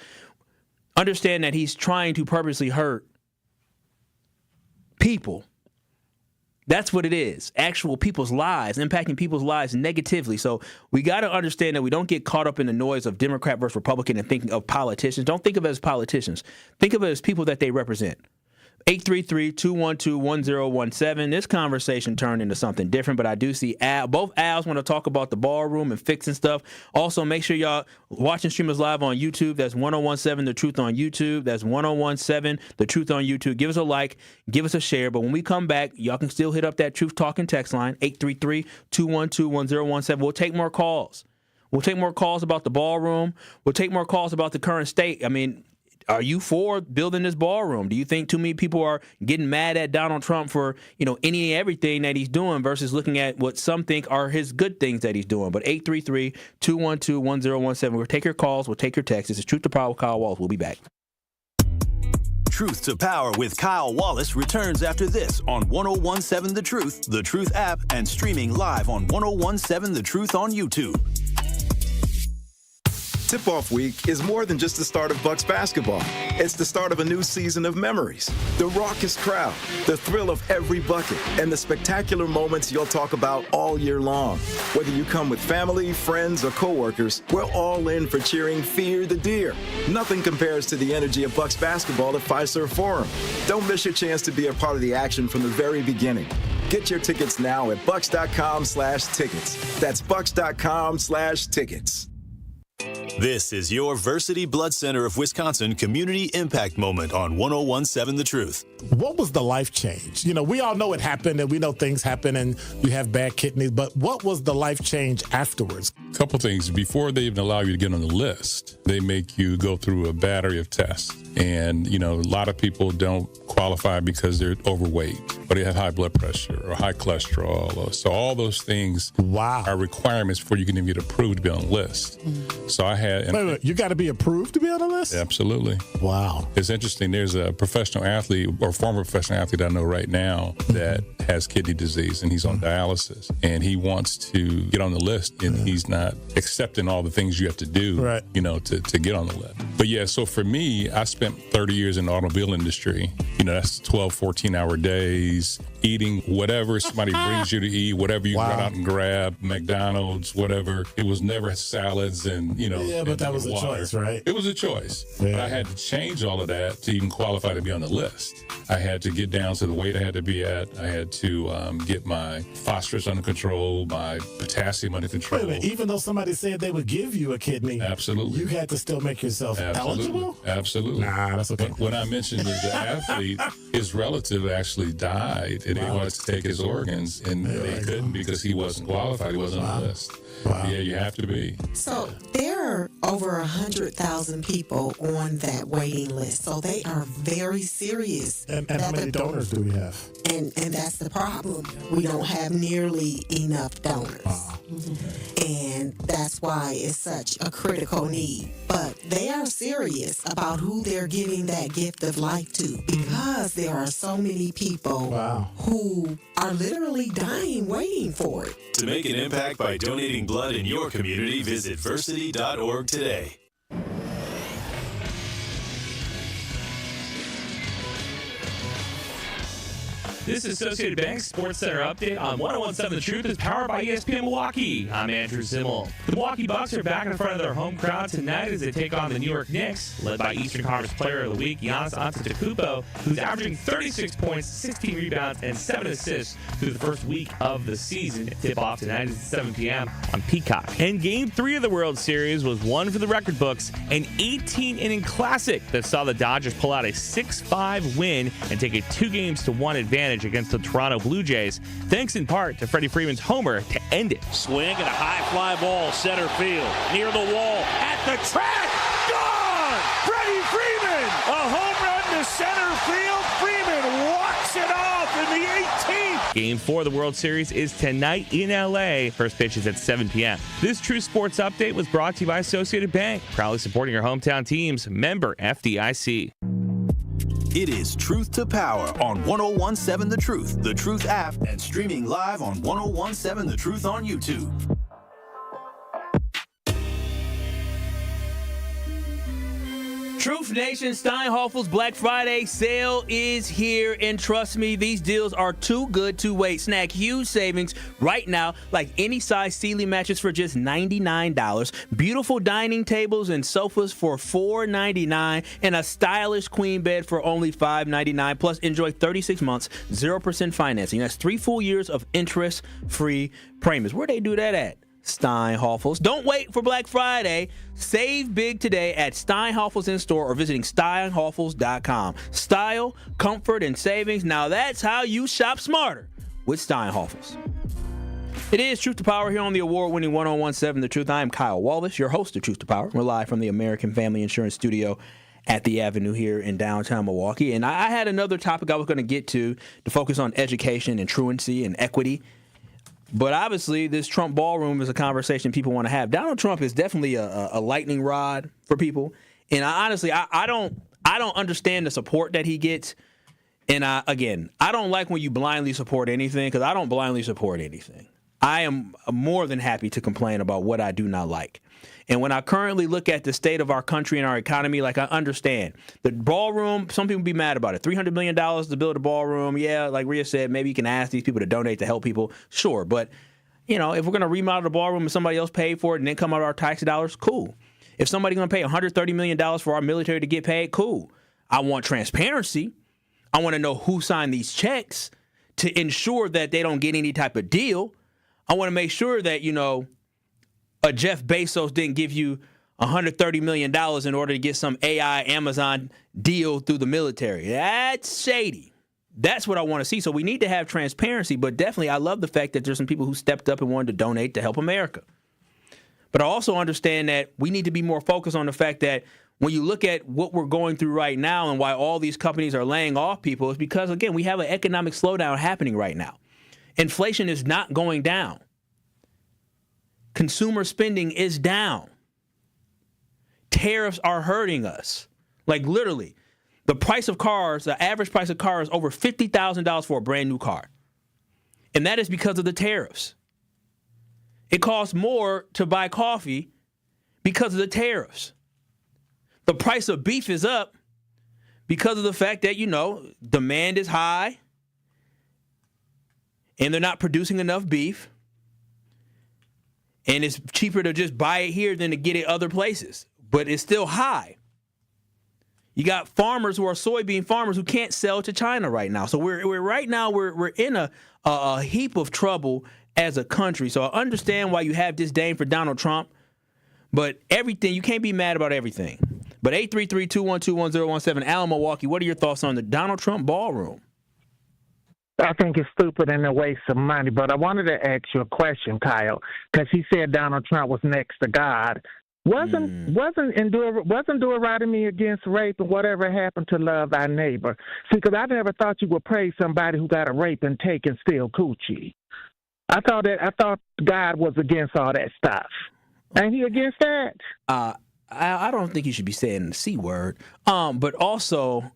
understand that he's trying to purposely hurt people. That's what it is. Actual people's lives, impacting people's lives negatively. So we got to understand that we don't get caught up in the noise of Democrat versus Republican and thinking of politicians. Don't think of it as politicians. Think of it as people that they represent. 833-212-1017. This conversation turned into something different, but I do see both Al's want to talk about the ballroom and fixing stuff. Also, make sure y'all watching streamers live on YouTube. That's 1017 The Truth on YouTube. That's 1017 The Truth on YouTube. Give us a like, give us a share. But when we come back, y'all can still hit up that Truth Talking text line, 833-212-1017. We'll take more calls. We'll take more calls about the ballroom. We'll take more calls about the current state. I mean, are you for building this ballroom? Do you think too many people are getting mad at Donald Trump for, any and everything that he's doing versus looking at what some think are his good things that he's doing? But 833-212-1017. We'll take your calls. We'll take your texts. This is Truth to Power with Kyle Wallace. We'll be back. Truth to Power with Kyle Wallace returns after this on 1017 The Truth app, and streaming live on 1017 The Truth on YouTube. Tip-off week is more than just the start of Bucks basketball. It's the start of a new season of memories. The raucous crowd, the thrill of every bucket, and the spectacular moments you'll talk about all year long. Whether you come with family, friends, or coworkers, we're all in for cheering Fear the Deer. Nothing compares to the energy of Bucks basketball at Fiserv Forum. Don't miss your chance to be a part of the action from the very beginning. Get your tickets now at bucks.com/tickets. That's bucks.com/tickets. This is your Versity Blood Center of Wisconsin Community Impact Moment on 1017 The Truth. What was the life change? We all know it happened, and we know things happen and you have bad kidneys, but what was the life change afterwards? A couple things. Before they even allow you to get on the list, they make you go through a battery of tests. And, a lot of people don't qualify because they're overweight, or they have high blood pressure or high cholesterol. So all those things are requirements before you can even get approved to be on the list. So I had... Wait, you got to be approved to be on the list? Absolutely. Wow. It's interesting. There's a professional athlete or former professional athlete I know right now that has kidney disease, and he's on dialysis. And he wants to get on the list, and he's not accepting all the things you have to do, to get on the list. But yeah, so for me, I spent 30 years in the automobile industry. That's 12, 14-hour days, eating whatever somebody brings you to eat, whatever you run out and grab, McDonald's, whatever. It was never salads and, Yeah, but that was a choice, right? It was a choice. Yeah. But I had to change all of that to even qualify to be on the list. I had to get down to the weight I had to be at. I had to get my phosphorus under control, my potassium under control. Wait a minute, even though somebody said they would give you a kidney, absolutely, you had to still make yourself eligible? Absolutely. Nah, that's okay. But when I mentioned that the athlete, his relative actually died, and they wanted to take his organs, and they couldn't because he wasn't qualified. He wasn't on the list. Wow. Yeah, you have to be. So there are over 100,000 people on that waiting list. So they are very serious. And how many donors do we have? And that's the problem. We don't have nearly enough donors. Wow. And that's why it's such a critical need. But they are serious about who they're giving that gift of life to, because there are so many people who are literally dying waiting for it. To make an impact by donating blood in your community, visit versity.org today. This Associated Bank Sports Center update on 101.7 The Truth is powered by ESPN Milwaukee. I'm Andrew Zimmel. The Milwaukee Bucks are back in front of their home crowd tonight as they take on the New York Knicks, led by Eastern Conference Player of the Week, Giannis Antetokounmpo, who's averaging 36 points, 16 rebounds, and 7 assists through the first week of the season. Tip-off tonight is at 7 p.m. on Peacock. And Game 3 of the World Series was one for the record books, an 18-inning classic that saw the Dodgers pull out a 6-5 win and take a 2-1 advantage against the Toronto Blue Jays, thanks in part to Freddie Freeman's homer to end it. Swing and a high fly ball, center field, near the wall, at the track, gone! Freddie Freeman! A home run to center field. Freeman walks it off in the 18th. Game 4 of the World Series is tonight in L.A. First pitch is at 7 p.m. This True Sports Update was brought to you by Associated Bank, proudly supporting your hometown teams, member FDIC. It is Truth to Power on 101.7 The Truth app, and streaming live on 101.7 The Truth on YouTube. Truth Nation, Steinhoffel's Black Friday sale is here, and trust me, these deals are too good to wait. Snag huge savings right now, like any size Sealy mattress for just $99, beautiful dining tables and sofas for $4.99, and a stylish queen bed for only $5.99. Plus, enjoy 36 months, 0% financing. That's 3 full years of interest-free payments. Where they do that at? Steinhoffel's. Don't wait for Black Friday. Save big today at Steinhoffel's in-store or visiting steinhoffels.com. Style, comfort, and savings. Now that's how you shop smarter with Steinhoffel's. It is Truth to Power here on the award-winning 101.7 The Truth. I am Kyle Wallace, your host of Truth to Power. We're live from the American Family Insurance Studio at the Avenue here in downtown Milwaukee. And I had another topic I was going to get to focus on education and truancy and equity. But obviously, this Trump ballroom is a conversation people want to have. Donald Trump is definitely a lightning rod for people, and I don't understand the support that he gets. And I don't like when you blindly support anything, because I don't blindly support anything. I am more than happy to complain about what I do not like. And when I currently look at the state of our country and our economy, like, I understand. The ballroom, some people be mad about it. $300 million to build a ballroom. Yeah, like Rhea said, maybe you can ask these people to donate to help people. Sure, but, if we're going to remodel the ballroom and somebody else paid for it and then come out of our tax dollars, cool. If somebody's going to pay $130 million for our military to get paid, cool. I want transparency. I want to know who signed these checks to ensure that they don't get any type of deal. I want to make sure that, a Jeff Bezos didn't give you $130 million in order to get some AI Amazon deal through the military. That's shady. That's what I want to see. So we need to have transparency, but definitely I love the fact that there's some people who stepped up and wanted to donate to help America. But I also understand that we need to be more focused on the fact that when you look at what we're going through right now and why all these companies are laying off people, is because, again, we have an economic slowdown happening right now. Inflation is not going down. Consumer spending is down. Tariffs are hurting us. Like, literally, the price of cars, the average price of cars is over $50,000 for a brand new car. And that is because of the tariffs. It costs more to buy coffee because of the tariffs. The price of beef is up because of the fact that, demand is high and they're not producing enough beef. And it's cheaper to just buy it here than to get it other places. But it's still high. You got farmers who are soybean farmers who can't sell to China right now. So we're in a heap of trouble as a country. So I understand why you have disdain for Donald Trump. But everything, you can't be mad about everything. But 833-212-1017, Allen, Milwaukee, what are your thoughts on the Donald Trump ballroom? I think it's stupid and a waste of money, but I wanted to ask you a question, Kyle, because he said Donald Trump was next to God. Wasn't Deuteronomy against rape and whatever happened to love thy neighbor? See, because I never thought you would praise somebody who got a rape and take and steal coochie. I thought God was against all that stuff. Ain't he against that? I don't think you should be saying the C word. But also,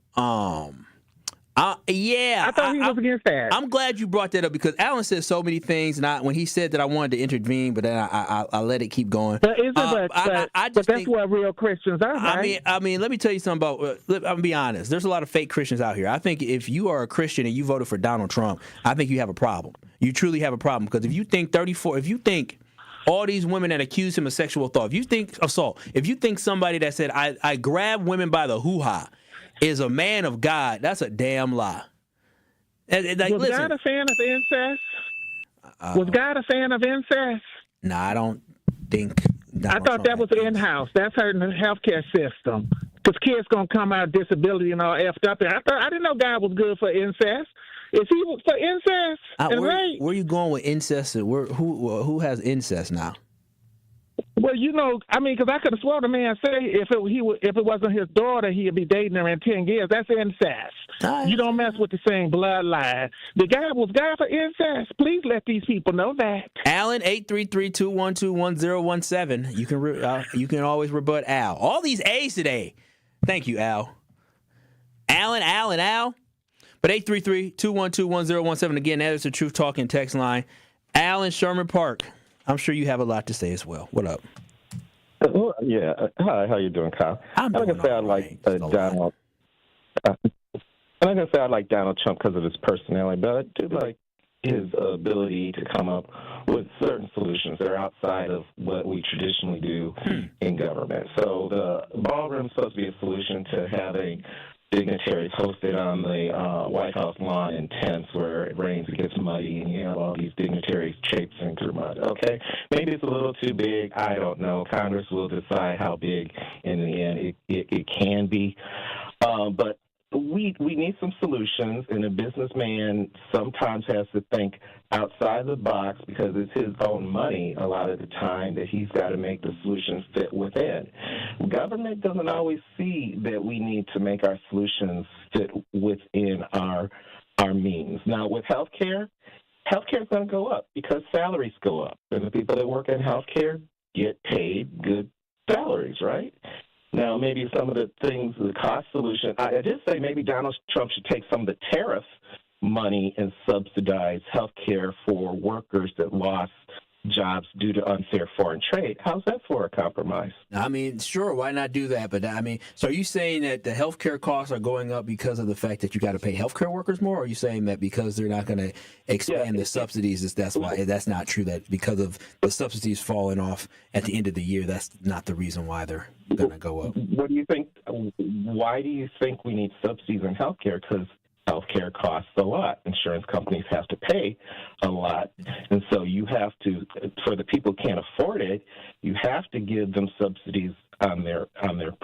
Yeah. I thought he was against that. I'm glad you brought that up because Allen said so many things, and when he said that I wanted to intervene, but then I let it keep going. But that's what real Christians are, right? I mean, let me tell you something about. I'm gonna be honest. There's a lot of fake Christians out here. I think if you are a Christian and you voted for Donald Trump, I think you have a problem. You truly have a problem because if you think all these women that accuse him of sexual assault, if you think somebody that said I grab women by the hoo-ha is a man of God, that's a damn lie. Was God a fan of incest? Was God a fan of incest? No, I don't think. I thought that was in-house. That's hurting the healthcare system. Because kids going to come out disability and all effed up there. I didn't know God was good for incest. Is he for incest? Where are you going with incest? Who has incest now? Well, because I could have sworn the man said if it wasn't his daughter, he'd be dating her in 10 years. That's incest. You don't mess with the same bloodline. Was God for incest? Please let these people know that. Allen, 833-212-1017. You can always rebut Al. All these A's today. Thank you, Al. Al. But 833-212-1017. Again, that is the Truth Talking text line. Al in Sherman Park. I'm sure you have a lot to say as well. What up? Yeah. Hi, how you doing, Kyle? I'm not gonna say I like Donald. I'm not gonna say I like Donald Trump because of his personality, but I do like his ability to come up with certain solutions that are outside of what we traditionally do in government. So the ballroom is supposed to be a solution to having dignitaries hosted on the White House lawn in tents where it rains, it gets muddy, and you have all these dignitaries traipsing through mud. Okay, maybe it's a little too big. I don't know. Congress will decide how big in the end it can be. But we need some solutions, and a businessman sometimes has to think outside the box because it's his own money a lot of the time that he's got to make the solutions fit within. Government doesn't always see that we need to make our solutions fit within our means. Now, with healthcare is going to go up because salaries go up, and the people that work in healthcare get paid good salaries, right? Now, maybe some of the things, the cost solution, I did say maybe Donald Trump should take some of the tariff money and subsidize health care for workers that lost jobs due to unfair foreign trade. How's that for a compromise? I mean, sure, why not do that? But so are you saying that the healthcare costs are going up because of the fact that you got to pay healthcare workers more? Or are you saying that because they're not going to expand the subsidies, that's why? That's not true, that because of the subsidies falling off at the end of the year, that's not the reason why they're going to go up? What do you think? Why do you think we need subsidies in healthcare? Because healthcare costs a lot. Insurance companies have to pay a lot. And so you have to, for the people who can't afford it, you have to give them subsidies on their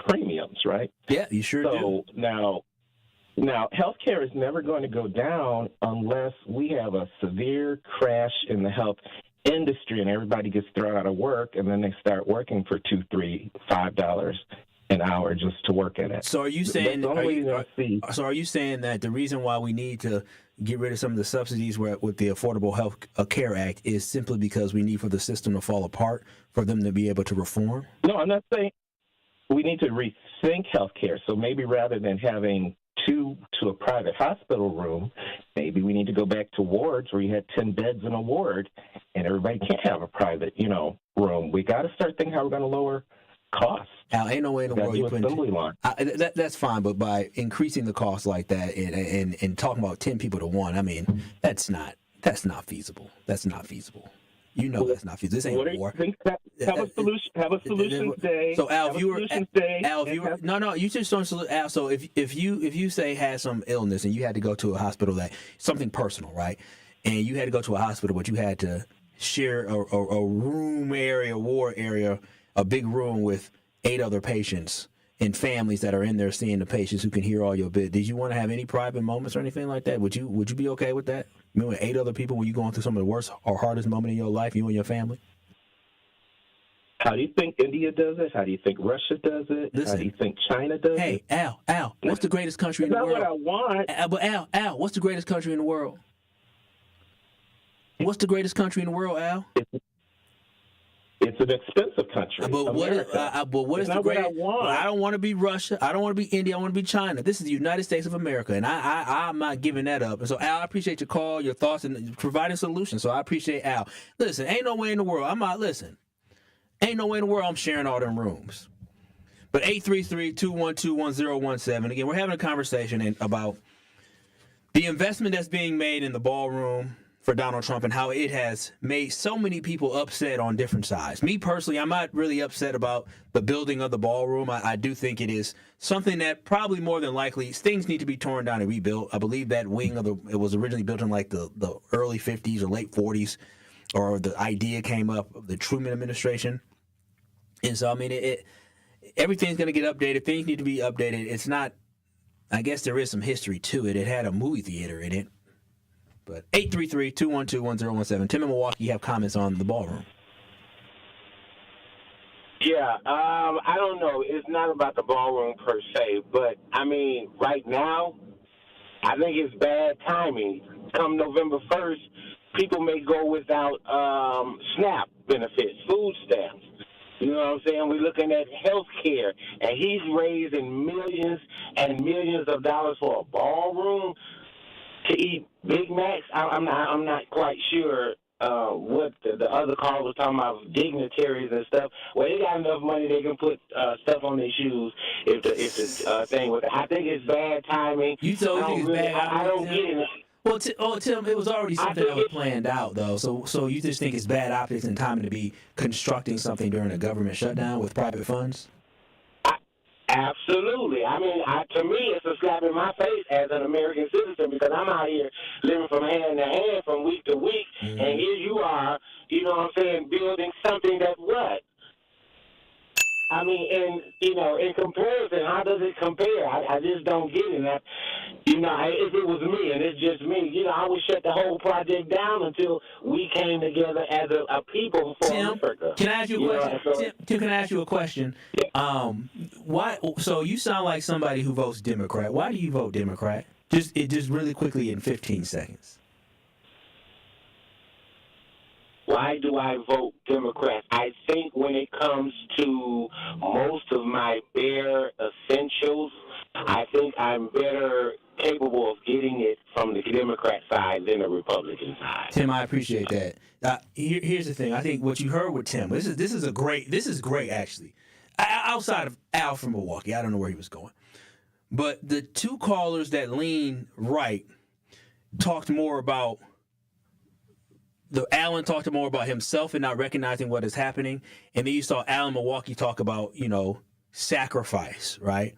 premiums, right? Yeah, you sure do. So now healthcare is never going to go down unless we have a severe crash in the health industry and everybody gets thrown out of work and then they start working for $2, $3, $5 an hour just to work in it. So are you saying are you saying that the reason why we need to get rid of some of the subsidies with the Affordable Health Care Act is simply because we need for the system to fall apart for them to be able to reform? No, I'm not saying we need to rethink healthcare. So maybe rather than having to a private hospital room, maybe we need to go back to wards where you had 10 beds in a ward and everybody can't have a private, room. We got to start thinking how we're going to lower costs. Now, ain't no way in the world you put that's fine, but by increasing the cost like that and talking about 10 people to one, I mean, that's not feasible. That's not feasible. That's not feasible. This ain't war. Have a solution day. So Al, if you just don't. Al, so if you say had some illness and you had to go to a hospital, something personal, right? And you had to go to a hospital, but you had to share a room area, ward area, a big room with 8 other patients and families that are in there seeing the patients who can hear all your bit. Did you want to have any private moments or anything like that? Would you be okay with that? I mean, with 8 other people when you're going through some of the worst or hardest moment in your life, you and your family? How do you think India does it? How do you think Russia does it? Listen, how do you think China does it? Hey, Al, what's the greatest country in the world? That's not what I want. But Al, what's the greatest country in the world? What's the greatest country in the world, Al? It's an expensive country. But what is the great? I don't want to be Russia. I don't want to be India. I want to be China. This is the United States of America, and I'm not giving that up. And so, Al, I appreciate your call, your thoughts, and providing solutions. So I appreciate Al. Listen, ain't no way in the world. Ain't no way in the world I'm sharing all them rooms. But 833-212-1017. Again, we're having a conversation about the investment that's being made in the ballroom for Donald Trump and how it has made so many people upset on different sides. Me personally, I'm not really upset about the building of the ballroom. I do think it is something that probably more than likely things need to be torn down and rebuilt. I believe that wing it was originally built in like the early 50s or late 40s, or the idea came up of the Truman administration. And so, I mean, everything's going to get updated. Things need to be updated. It's not, I guess there is some history to it. It had a movie theater in it. But 833-212-1017. Tim in Milwaukee, you have comments on the ballroom. Yeah, I don't know. It's not about the ballroom per se, but, I mean, right now, I think it's bad timing. Come November 1st, people may go without SNAP benefits, food stamps. You know what I'm saying? We're looking at health care, and he's raising millions and millions of dollars for a ballroom to eat Big Macs. I'm not quite sure what the other caller was talking about, dignitaries and stuff. Well, they got enough money they can put stuff on their shoes if the thing was. I think it's bad timing. You told me it's bad. I don't get it. Well, Tim, it was already something that was planned out, though. So you just think it's bad optics and timing to be constructing something during a government shutdown with private funds? Absolutely. I mean, to me, it's a slap in my face as an American citizen, because I'm out here living from hand to hand, from week to week, and here you are, you know what I'm saying, building something that's what? I mean, and, in comparison, how does it compare? I just don't get it. If it was me, and it's just me, I would shut the whole project down until we came together as a people for America. Can I ask you a question? Tim, can I ask you a question? Why? So you sound like somebody who votes Democrat. Why do you vote Democrat? Just really quickly in 15 seconds. Why do I vote Democrat? I think when it comes to most of my bare essentials, I think I'm better capable of getting it from the Democrat side than the Republican side. Tim, I appreciate that. Here's the thing. I think what you heard with Tim, this is great actually. Outside of Al from Milwaukee, I don't know where he was going, but the two callers that lean right talked more about. Allen talked more about himself and not recognizing what is happening. And then you saw Allen Milwaukee talk about, sacrifice, right?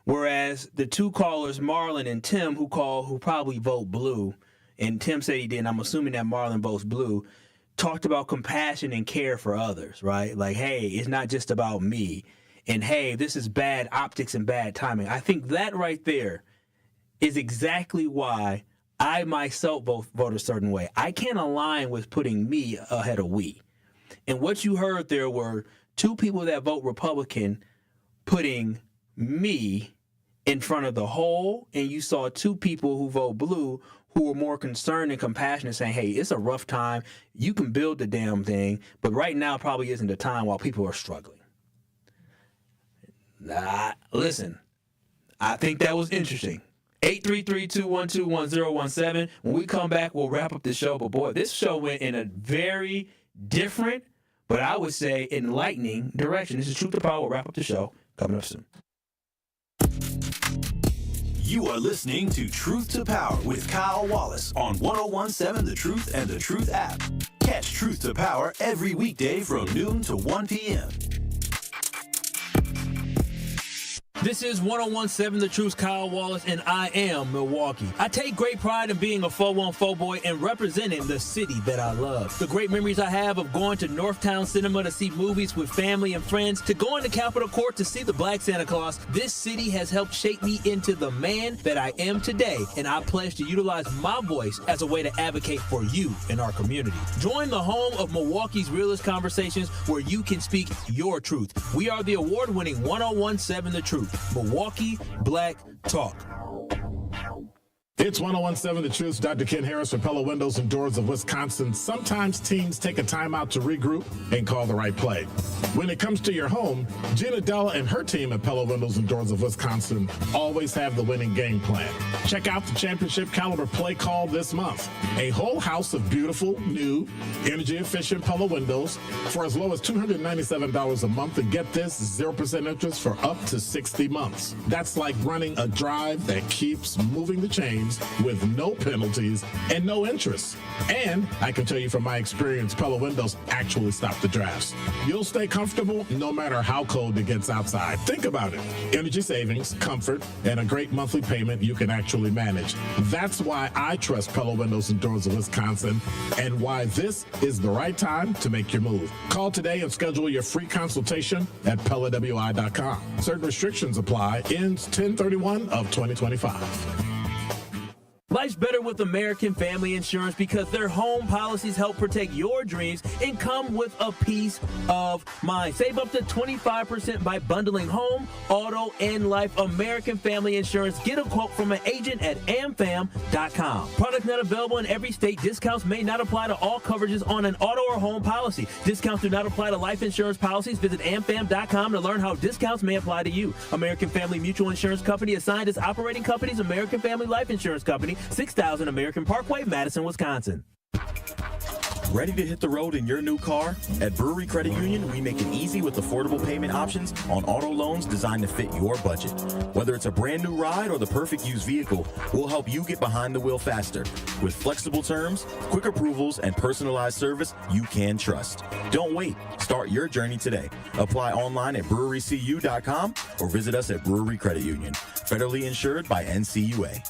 Whereas the two callers, Marlon and Tim, who probably vote blue, and Tim said he didn't, I'm assuming that Marlon votes blue, talked about compassion and care for others, right? Like, hey, it's not just about me. And hey, this is bad optics and bad timing. I think that right there is exactly why I myself vote a certain way. I can't align with putting me ahead of we. And what you heard there were two people that vote Republican putting me in front of the whole, and you saw two people who vote blue who were more concerned and compassionate, saying, hey, it's a rough time. You can build the damn thing, but right now probably isn't the time while people are struggling. Listen, I think that was interesting. 833-212-1017. When we come back, we'll wrap up the show. But, boy, this show went in a very different, but I would say enlightening direction. This is Truth to Power. We'll wrap up the show. Coming up soon. You are listening to Truth to Power with Kyle Wallace on 101.7 The Truth and The Truth app. Catch Truth to Power every weekday from noon to 1 p.m. This is 101.7 The Truth's Kyle Wallace, and I am Milwaukee. I take great pride in being a 414 boy and representing the city that I love. The great memories I have of going to Northtown Cinema to see movies with family and friends, to going to Capitol Court to see the Black Santa Claus, this city has helped shape me into the man that I am today, and I pledge to utilize my voice as a way to advocate for you in our community. Join the home of Milwaukee's realest conversations where you can speak your truth. We are the award-winning 101.7 The Truth. Milwaukee Black Talk. It's 1017 The Truth. Dr. Ken Harris for Pella Windows and Doors of Wisconsin. Sometimes teams take a timeout to regroup and call the right play. When it comes to your home, Gina Della and her team at Pella Windows and Doors of Wisconsin always have the winning game plan. Check out the championship caliber play call this month. A whole house of beautiful, new, energy-efficient Pella windows for as low as $297 a month, and get this, 0% interest for up to 60 months. That's like running a drive that keeps moving the chains with no penalties and no interest. And I can tell you from my experience, Pella Windows actually stop the drafts. You'll stay comfortable no matter how cold it gets outside. Think about it. Energy savings, comfort, and a great monthly payment you can actually manage. That's why I trust Pella Windows and Doors of Wisconsin, and why this is the right time to make your move. Call today and schedule your free consultation at PellaWI.com. Certain restrictions apply. Ends 10/31 of 2025. Life's better with American Family Insurance because their home policies help protect your dreams and come with a peace of mind. Save up to 25% by bundling home, auto, and life. American Family Insurance. Get a quote from an agent at amfam.com. Product not available in every state. Discounts may not apply to all coverages on an auto or home policy. Discounts do not apply to life insurance policies. Visit amfam.com to learn how discounts may apply to you. American Family Mutual Insurance Company assigned as operating companies. American Family Life Insurance Company. 6000 American Parkway, Madison, Wisconsin. Ready to hit the road in your new car? At Brewery Credit Union, we make it easy with affordable payment options on auto loans designed to fit your budget. Whether it's a brand new ride or the perfect used vehicle, we'll help you get behind the wheel faster. With flexible terms, quick approvals, and personalized service you can trust. Don't wait. Start your journey today. Apply online at brewerycu.com or visit us at Brewery Credit Union. Federally insured by NCUA.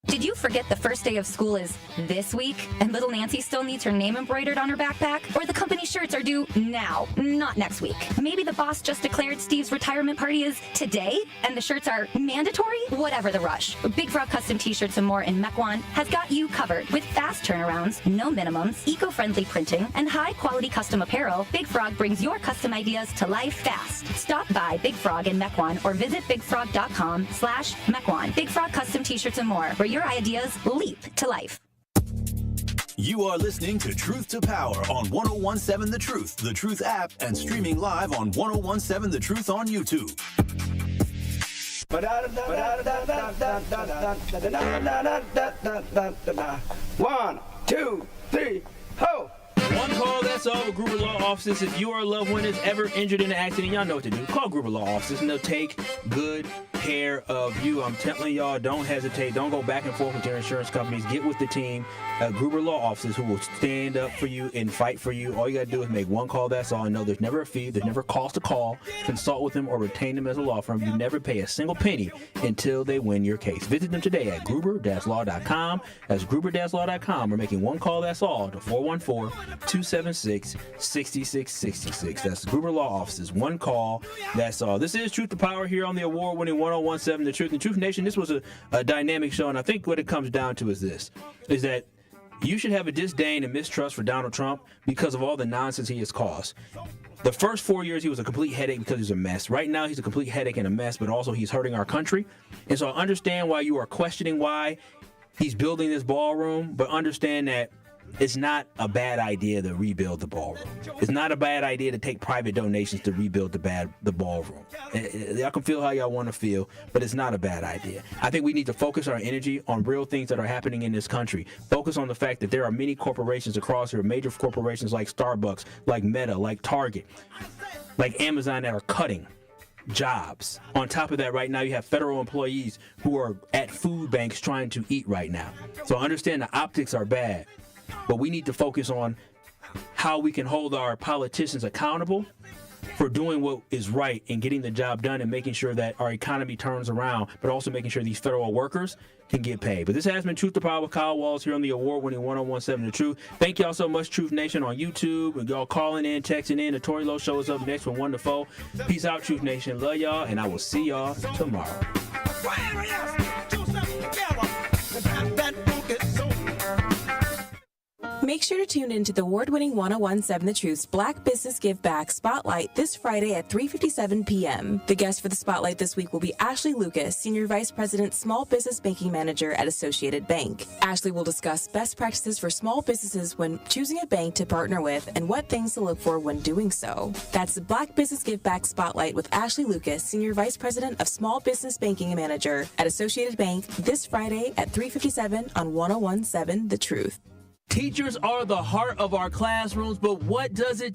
Did you forget the first day of school is this week and little Nancy still needs her name embroidered on her backpack? Or the company shirts are due now, not next week? Maybe the boss just declared Steve's retirement party is today and the shirts are mandatory? Whatever the rush, Big Frog Custom T-shirts and more in Mequon has got you covered. With fast turnarounds, no minimums, eco-friendly printing, and high-quality custom apparel, Big Frog brings your custom ideas to life fast. Stop by Big Frog in Mequon or visit bigfrog.com/Mequon. Big Frog Custom T-shirts and more, where your ideas leap to life. You are listening to Truth to Power on 1017 The Truth app, and streaming live on 1017 The Truth on YouTube. 1, 2, 3, ho! One call, that's all, with Gruber Law Offices. If your loved one is ever injured in an accident, y'all know what to do. Call Gruber Law Offices and they'll take good care of you. I'm telling y'all, don't hesitate. Don't go back and forth with your insurance companies. Get with the team at Gruber Law Offices who will stand up for you and fight for you. All you got to do is make one call, that's all. And know there's never a fee. There's never a cost to call. Consult with them or retain them as a law firm. You never pay a single penny until they win your case. Visit them today at gruber-law.com. That's gruber-law.com. We're making one call, that's all, to 414-276-6666. That's Gruber Law Offices. One call, that's all. This is Truth to Power here on the award-winning 1017 The Truth. And Truth Nation, this was a dynamic show, and I think what it comes down to is this, is that you should have a disdain and mistrust for Donald Trump because of all the nonsense he has caused. The first 4 years, he was a complete headache because he was a mess. Right now, he's a complete headache and a mess, but also he's hurting our country. And so I understand why you are questioning why he's building this ballroom, but understand that it's not a bad idea to rebuild the ballroom. It's not a bad idea to take private donations to rebuild the ballroom. Y'all can feel how y'all want to feel, but it's not a bad idea. I think we need to focus our energy on real things that are happening in this country. Focus on the fact that there are many corporations across here, major corporations like Starbucks, like Meta, like Target, like Amazon that are cutting jobs. On top of that, right now you have federal employees who are at food banks trying to eat right now. So understand the optics are bad. But we need to focus on how we can hold our politicians accountable for doing what is right and getting the job done and making sure that our economy turns around, but also making sure these federal workers can get paid. But this has been Truth to Power with Kyle Wallace here on the award-winning 1017 The Truth. Thank y'all so much, Truth Nation, on YouTube. And y'all calling in, texting in. The Tory Lowe Show is up next from 1 to 4. Peace out, Truth Nation. Love y'all, and I will see y'all tomorrow. Make sure to tune into the award-winning 1017 The Truth's Black Business Give Back Spotlight this Friday at 3:57 p.m. The guest for the Spotlight this week will be Ashley Lucas, Senior Vice President, Small Business Banking Manager at Associated Bank. Ashley will discuss best practices for small businesses when choosing a bank to partner with and what things to look for when doing so. That's the Black Business Give Back Spotlight with Ashley Lucas, Senior Vice President of Small Business Banking Manager at Associated Bank this Friday at 3:57 on 1017 The Truth. Teachers are the heart of our classrooms, but what does it